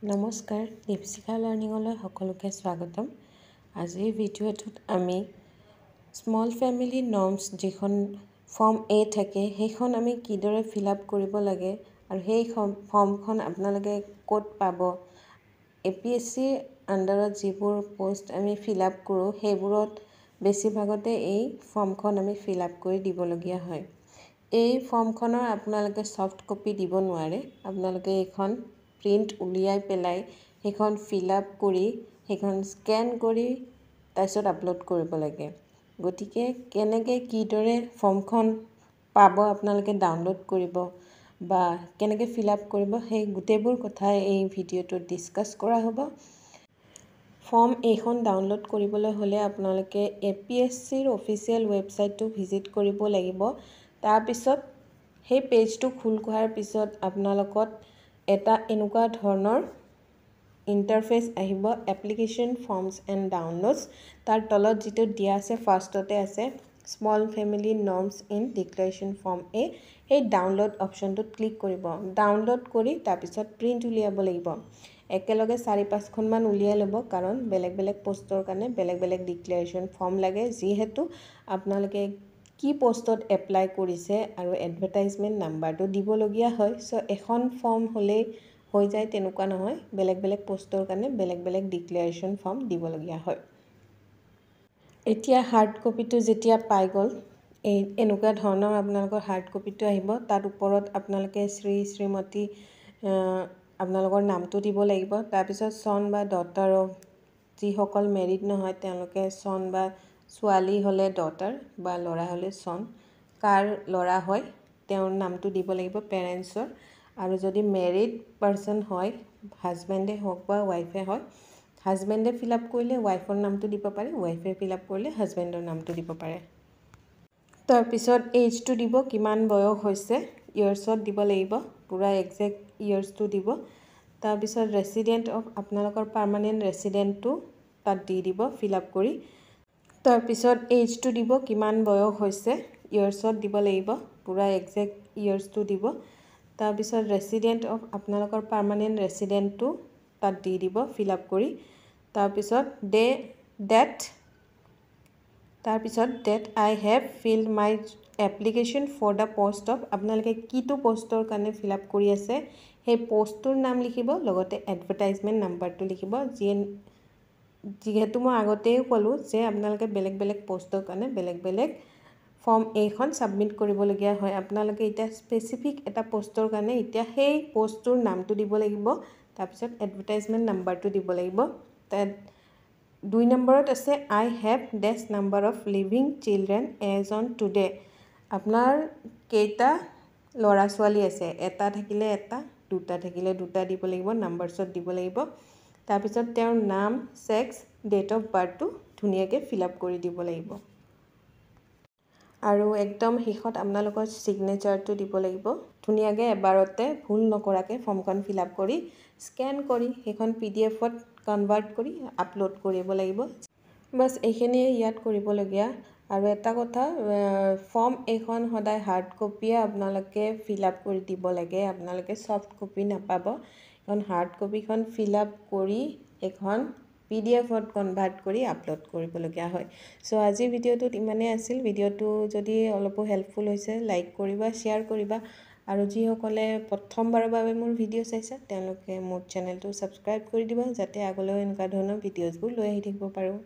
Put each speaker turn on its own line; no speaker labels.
নমস্কাৰ, দীপশিখা লাৰ্ণিঙলৈ সকলোকে স্বাগতম। আজিৰ ভিডিঅ'টোত আমি স্মল ফেমিলি নৰ্মছ যিখন ফৰ্ম এ থাকে সেইখন আমি কিদৰে ফিল আপ কৰিব লাগে আৰু সেই ফৰ্মখন আপোনালোকে ক'ত পাব, APSC আণ্ডাৰত যিবোৰ পোষ্ট আমি ফিল আপ কৰোঁ সেইবোৰত বেছিভাগতে এই ফৰ্মখন আমি ফিল আপ কৰি দিবলগীয়া হয়। এই ফৰ্মখনৰ আপোনালোকে ছফ্ট কপি দিব নোৱাৰে, আপোনালোকে এইখন প্ৰিণ্ট উলিয়াই পেলাই সেইখন ফিল আপ কৰি সেইখন স্কেন কৰি তাৰপিছত আপলোড কৰিব লাগে। গতিকে কেনেকৈ কিদৰে ফৰ্মখন পাব, আপোনালোকে ডাউনলোড কৰিব বা কেনেকৈ ফিল আপ কৰিব, সেই গোটেইবোৰ কথা এই ভিডিঅ'টোত ডিছকাছ কৰা হ'ব। ফৰ্ম এইখন ডাউনলোড কৰিবলৈ হ'লে আপোনালোকে APSCৰ অফিচিয়েল ৱেবছাইটটো ভিজিট কৰিব লাগিব। তাৰপিছত সেই পেজটো খোল খোৱাৰ পিছত আপোনালোকত এটা এনেকুৱা ধৰণৰ ইণ্টাৰফেচ আহিব, এপ্লিকেশ্যন ফৰ্মছ এণ্ড ডাউনলোডছ। তাৰ তলত যিটো দিয়া আছে ফাৰ্ষ্টতে আছে small family norms in declaration form এ, সেই ডাউনলোড অপশ্যনটোত ক্লিক কৰিব। ডাউনলোড কৰি তাৰপিছত প্ৰিণ্ট উলিয়াব লাগিব। একেলগে 4-5খনমান উলিয়াই ল'ব, কাৰণ বেলেগ বেলেগ পষ্টৰ কাৰণে বেলেগ বেলেগ ডিক্লেৰেশ্যন ফৰ্ম লাগে। যিহেতু আপোনালোকে কি পষ্টত এপ্লাই কৰিছে আৰু এডভাৰটাইজমেণ্ট নাম্বাৰটো দিবলগীয়া হয়। চ' এখন ফৰ্ম হ'লেই হৈ যায় তেনেকুৱা নহয়, বেলেগ বেলেগ পষ্টৰ কাৰণে বেলেগ বেলেগ ডিক্লেৰেশ্যন ফৰ্ম দিবলগীয়া হয়। এতিয়া হাৰ্ড কপিটো যেতিয়া পাই গ'ল, এনেকুৱা ধৰণৰ আপোনালোকৰ হাৰ্ড কপিটো আহিব। তাত ওপৰত আপোনালোকে শ্ৰী শ্ৰীমতী আপোনালোকৰ নামটো দিব লাগিব। তাৰপিছত চন বা ডটাৰ অফ, যিসকল মেৰিড নহয় তেওঁলোকে চন, বা ছোৱালী হ'লে ডটাৰ বা ল'ৰা হ'লে চন, কাৰ ল'ৰা হয় তেওঁৰ নামটো দিব লাগিব, পেৰেণ্টছৰ। আৰু যদি মেৰিড পাৰ্চন হয়, হাজবেণ্ডে হওক বা ৱাইফে হয়, হাজবেণ্ডে ফিল আপ কৰিলে ৱাইফৰ নামটো দিব পাৰে, ৱাইফে ফিল আপ কৰিলে হাজবেণ্ডৰ নামটো দিব পাৰে। তাৰপিছত এইজটো দিব, কিমান বয়স হৈছে, ইয়াৰ্ছত দিব লাগিব, পূৰা একজেক্ট ইয়াৰ্ছটো দিব। তাৰপিছত ৰেচিডেণ্ট অফ, আপোনালোকৰ পাৰ্মানেণ্ট ৰেচিডেণ্টটো তাত দি দিব ফিল আপ কৰি। তাৰপিছত এইজটো দিব, কিমান বয়স হৈছে, ইয়াৰ্ছত দিব লাগিব, পূৰা একজেক্ট ইয়াৰ্ছটো দিব। তাৰপিছত ৰেচিডেণ্ট অফ, আপোনালোকৰ পাৰ্মানেণ্ট ৰেচিডেণ্টটো তাত দি দিব ফিল আপ কৰি। তাৰপিছত that I have filled my application for the post of, আপোনালোকে কিটো পষ্টৰ কাৰণে ফিল আপ কৰি আছে সেই পষ্টটোৰ নাম লিখিব, লগতে এডভাৰটাইজমেণ্ট নাম্বাৰটো লিখিব। যিহেতু মই আগতেই ক'লোঁ যে আপোনালোকে বেলেগ বেলেগ পষ্টৰ কাৰণে বেলেগ বেলেগ ফৰ্ম এইখন ছাবমিট কৰিবলগীয়া হয়। আপোনালোকে এতিয়া স্পেচিফিক এটা পষ্টৰ কাৰণে এতিয়া সেই পষ্টটোৰ নামটো দিব লাগিব, তাৰপিছত এডভাৰটাইজমেণ্ট নাম্বাৰটো দিব লাগিব। তাত 2 নম্বৰত আছে I have this number of living children as on today, আপোনাৰ কেইটা ল'ৰা ছোৱালী আছে, এটা থাকিলে এটা, দুটা থাকিলে দুটা দিব লাগিব, নাম্বাৰছত দিব লাগিব। তাৰপিছত তেওঁৰ নাম, ছেক্স, ডেট অফ বাৰ্থটো ধুনীয়াকৈ ফিল আপ কৰি দিব লাগিব। আৰু একদম শেষত আপোনালোকৰ ছিগনেচাৰটো দিব লাগিব। ধুনীয়াকৈ এবাৰতে ভুল নকৰাকৈ ফৰ্মখন ফিল আপ কৰি স্কেন কৰি সেইখন PDF-ত কনভাৰ্ট কৰি আপলোড কৰিব লাগিব। বাছ এইখিনিয়ে ইয়াত কৰিবলগীয়া। আৰু এটা কথা, ফৰ্ম এইখন সদায় হাৰ্ড কপিয়ে আপোনালোকে ফিল আপ কৰি দিব লাগে, আপোনালোকে ছফ্ট কপি নাপাব। এখন হাৰ্ড কপিখন ফিল আপ কৰি এখন PDF-ত কনভাৰ্ট কৰি আপলোড কৰিবলগীয়া হয়। চ' আজিৰ ভিডিঅ'টোত ইমানেই আছিল। ভিডিঅ'টো যদি অলপো হেল্পফুল হৈছে লাইক কৰিবা, শ্বেয়াৰ কৰিবা, আৰু যিসকলে প্ৰথমবাৰৰ বাবে মোৰ ভিডিঅ' চাইছে তেওঁলোকে মোৰ চেনেলটো ছাবস্ক্ৰাইব কৰি দিবা, যাতে আগলৈও এনেকুৱা ধৰণৰ ভিডিঅ'জবোৰ লৈ আহি থাকিব পাৰোঁ।